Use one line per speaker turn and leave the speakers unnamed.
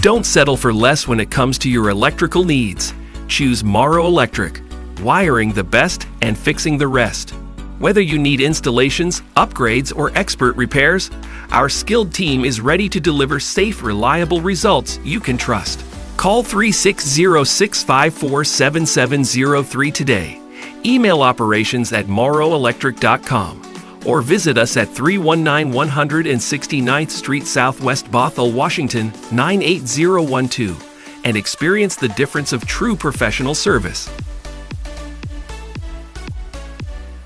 Don't settle for less when it comes to your electrical needs. Choose Mauro Electric, wiring the best and fixing the rest. Whether you need installations, upgrades, or expert repairs, our skilled team is ready to deliver safe, reliable results you can trust. Call 360-654-7703 today. Email operations@mauroelectric.com or visit us at 319 169th Street Southwest, Bothell, Washington 98012 and experience the difference of true professional service.